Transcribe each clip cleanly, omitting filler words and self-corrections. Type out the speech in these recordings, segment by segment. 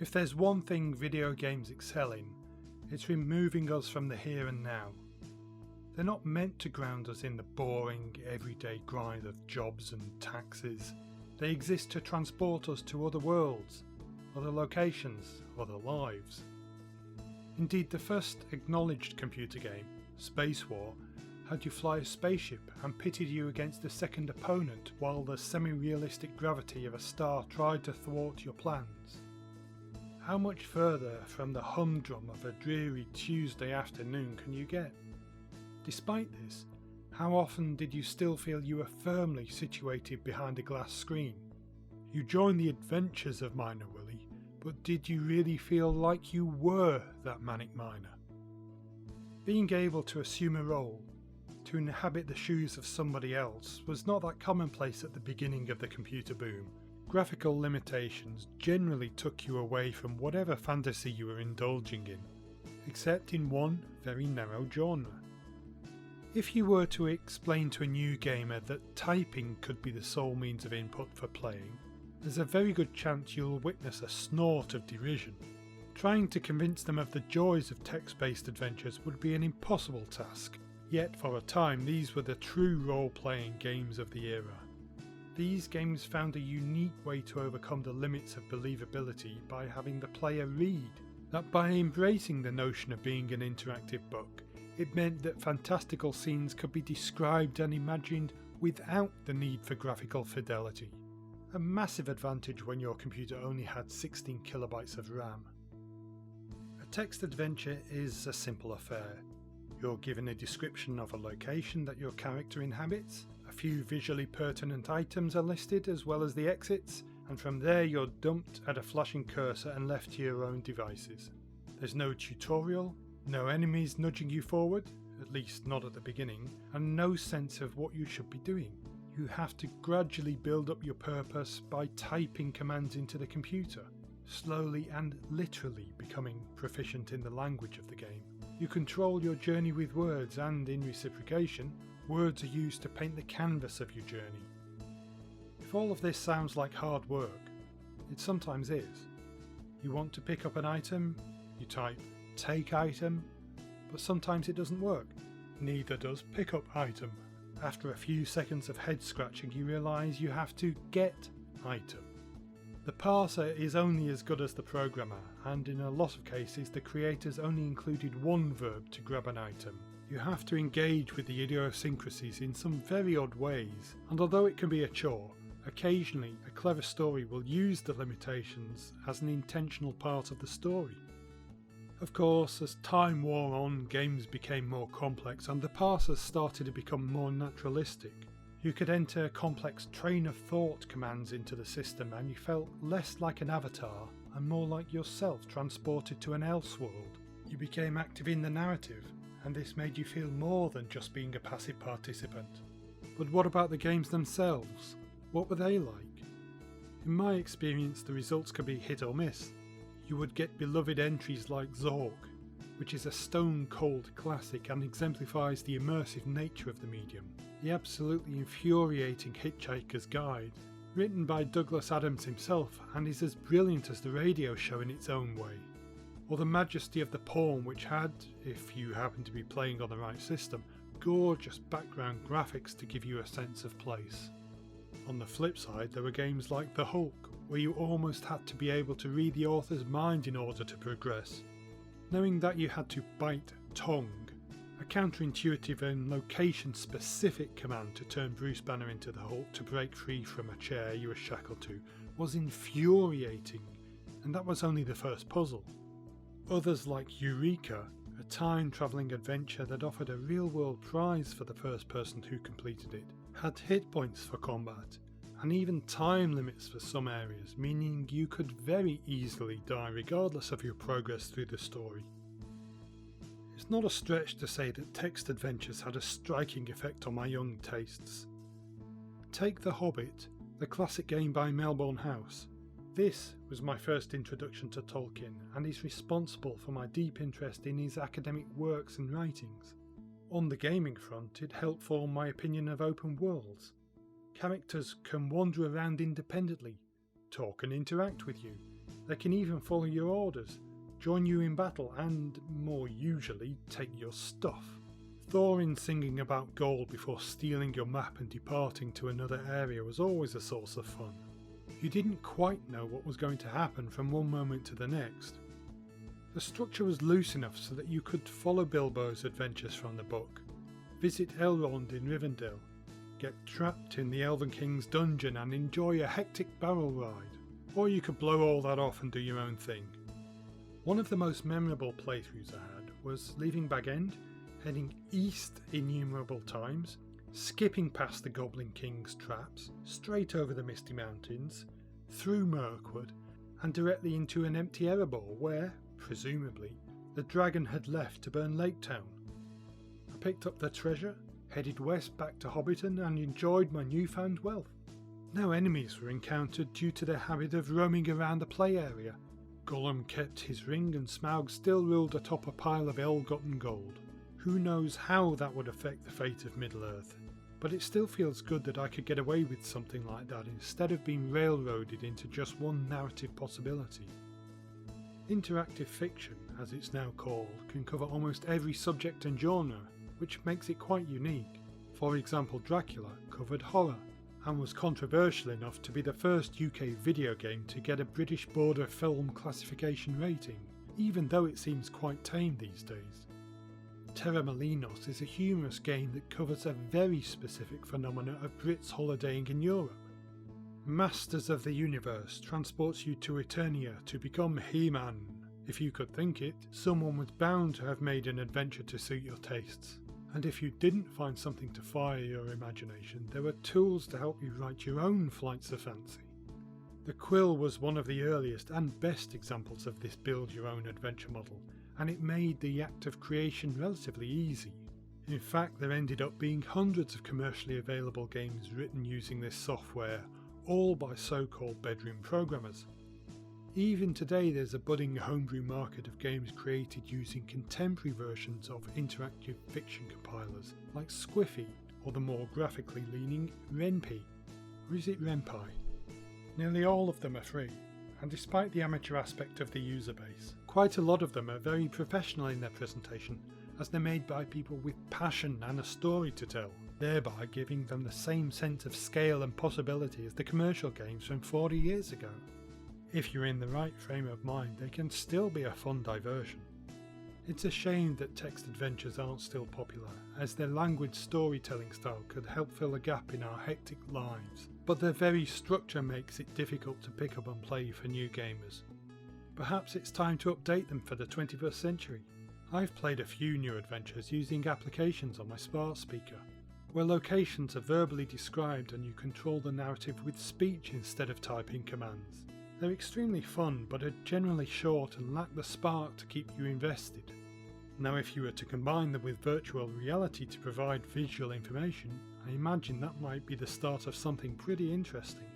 If there's one thing video games excel in, it's removing us from the here and now. They're not meant to ground us in the boring, everyday grind of jobs and taxes. They exist to transport us to other worlds, other locations, other lives. Indeed, the first acknowledged computer game, Space War, had you fly a spaceship and pitted you against a second opponent while the semi-realistic gravity of a star tried to thwart your plans. How much further from the humdrum of a dreary Tuesday afternoon can you get? Despite this, how often did you still feel you were firmly situated behind a glass screen? You joined the adventures of Miner Willy, but did you really feel like you were that manic miner? Being able to assume a role, to inhabit the shoes of somebody else, was not that commonplace at the beginning of the computer boom. Graphical limitations generally took you away from whatever fantasy you were indulging in, except in one very narrow genre. If you were to explain to a new gamer that typing could be the sole means of input for playing, there's a very good chance you'll witness a snort of derision. Trying to convince them of the joys of text-based adventures would be an impossible task, yet for a time these were the true role-playing games of the era. These games found a unique way to overcome the limits of believability by having the player read, that by embracing the notion of being an interactive book, it meant that fantastical scenes could be described and imagined without the need for graphical fidelity. A massive advantage when your computer only had 16 kilobytes of RAM. A text adventure is a simple affair. You're given a description of a location that your character inhabits, a few visually pertinent items are listed as well as the exits, and from there you're dumped at a flashing cursor and left to your own devices. There's no tutorial, no enemies nudging you forward, at least not at the beginning, and no sense of what you should be doing. You have to gradually build up your purpose by typing commands into the computer, slowly and literally becoming proficient in the language of the game. You control your journey with words and, in reciprocation, words are used to paint the canvas of your journey. If all of this sounds like hard work, it sometimes is. You want to pick up an item, you type take item, but sometimes it doesn't work. Neither does pick up item. After a few seconds of head scratching you realise you have to get item. The parser is only as good as the programmer, and in a lot of cases the creators only included one verb to grab an item. You have to engage with the idiosyncrasies in some very odd ways, and although it can be a chore, occasionally a clever story will use the limitations as an intentional part of the story. Of course, as time wore on, games became more complex and the parsers started to become more naturalistic. You could enter complex train of thought commands into the system and you felt less like an avatar and more like yourself transported to an elseworld. You became active in the narrative, and this made you feel more than just being a passive participant. But what about the games themselves? What were they like? In my experience, the results could be hit or miss. You would get beloved entries like Zork, which is a stone-cold classic and exemplifies the immersive nature of the medium. The absolutely infuriating Hitchhiker's Guide, written by Douglas Adams himself and is as brilliant as the radio show in its own way. Or the majesty of the Pawn, which had, if you happen to be playing on the right system, gorgeous background graphics to give you a sense of place. On the flip side, there were games like The Hulk, where you almost had to be able to read the author's mind in order to progress. Knowing that you had to bite tongue, a counterintuitive and location-specific command to turn Bruce Banner into the Hulk to break free from a chair you were shackled to was infuriating, and that was only the first puzzle. Others like Eureka, a time-travelling adventure that offered a real-world prize for the first person who completed it, had hit points for combat, and even time limits for some areas, meaning you could very easily die regardless of your progress through the story. It's not a stretch to say that text adventures had a striking effect on my young tastes. Take The Hobbit, the classic game by Melbourne House. This was my first introduction to Tolkien and is responsible for my deep interest in his academic works and writings. On the gaming front, it helped form my opinion of open worlds. Characters can wander around independently, talk and interact with you, They can even follow your orders, join you in battle and, more usually, take your stuff. Thorin singing about gold before stealing your map and departing to another area was always a source of fun. You didn't quite know what was going to happen from one moment to the next. The structure was loose enough so that you could follow Bilbo's adventures from the book, visit Elrond in Rivendell, get trapped in the Elven King's dungeon and enjoy a hectic barrel ride, or you could blow all that off and do your own thing. One of the most memorable playthroughs I had was leaving Bag End, heading east innumerable times, skipping past the Goblin King's traps, straight over the Misty Mountains, through Mirkwood, and directly into an empty Erebor where, presumably, the dragon had left to burn Lake Town. I picked up the treasure, headed west back to Hobbiton and enjoyed my newfound wealth. No enemies were encountered due to their habit of roaming around the play area. Gollum kept his ring and Smaug still ruled atop a pile of ill-gotten gold. Who knows how that would affect the fate of Middle-earth, but it still feels good that I could get away with something like that instead of being railroaded into just one narrative possibility. Interactive fiction, as it's now called, can cover almost every subject and genre, which makes it quite unique. For example, Dracula covered horror, and was controversial enough to be the first UK video game to get a British Border Film Classification rating, even though it seems quite tame these days. Terra Malinos is a humorous game that covers a very specific phenomena of Brits holidaying in Europe. Masters of the Universe transports you to Eternia to become He-Man. If you could think it, someone was bound to have made an adventure to suit your tastes. And if you didn't find something to fire your imagination, there were tools to help you write your own flights of fancy. The Quill was one of the earliest and best examples of this build-your-own adventure model, and it made the act of creation relatively easy. In fact, there ended up being hundreds of commercially available games written using this software, all by so-called bedroom programmers. Even today there's a budding homebrew market of games created using contemporary versions of interactive fiction compilers like Squiffy or the more graphically leaning Ren'Py. Or is it Ren'Py? Nearly all of them are free, and despite the amateur aspect of the user base, quite a lot of them are very professional in their presentation, as they're made by people with passion and a story to tell, thereby giving them the same sense of scale and possibility as the commercial games from 40 years ago. If you're in the right frame of mind, they can still be a fun diversion. It's a shame that text adventures aren't still popular, as their languid storytelling style could help fill a gap in our hectic lives, but their very structure makes it difficult to pick up and play for new gamers. Perhaps it's time to update them for the 21st century. I've played a few new adventures using applications on my smart speaker, where locations are verbally described and you control the narrative with speech instead of typing commands. They're extremely fun, but are generally short and lack the spark to keep you invested. Now, if you were to combine them with virtual reality to provide visual information, I imagine that might be the start of something pretty interesting.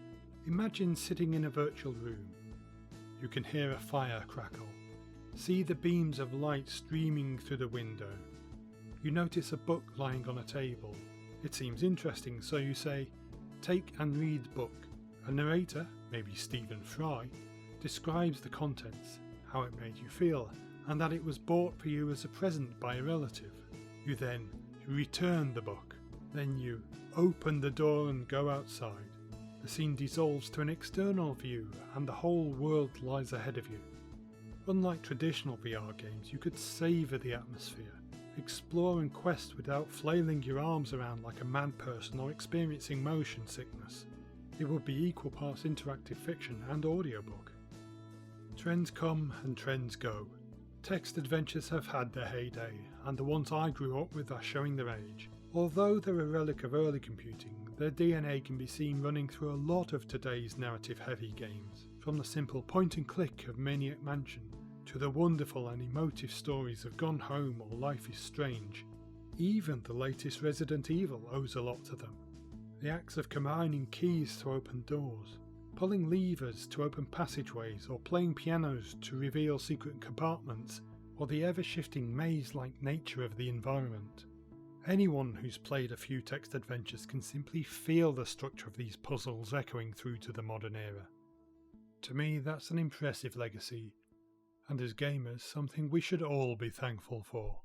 Imagine sitting in a virtual room. You can hear a fire crackle, see the beams of light streaming through the window. You notice a book lying on a table. It seems interesting, so you say, "Take and read the book." A narrator, maybe Stephen Fry, describes the contents, how it made you feel, and that it was bought for you as a present by a relative. You then return the book. Then you open the door and go outside. The scene dissolves to an external view and the whole world lies ahead of you. Unlike traditional VR games, you could savour the atmosphere, explore and quest without flailing your arms around like a mad person or experiencing motion sickness. It would be equal parts interactive fiction and audiobook. Trends come and trends go. Text adventures have had their heyday, and the ones I grew up with are showing their age. Although they're a relic of early computing, their DNA can be seen running through a lot of today's narrative-heavy games, from the simple point-and-click of Maniac Mansion to the wonderful and emotive stories of Gone Home or Life is Strange. Even the latest Resident Evil owes a lot to them. The acts of combining keys to open doors, pulling levers to open passageways, or playing pianos to reveal secret compartments, or the ever-shifting maze-like nature of the environment. Anyone who's played a few text adventures can simply feel the structure of these puzzles echoing through to the modern era. To me, that's an impressive legacy, and as gamers, something we should all be thankful for.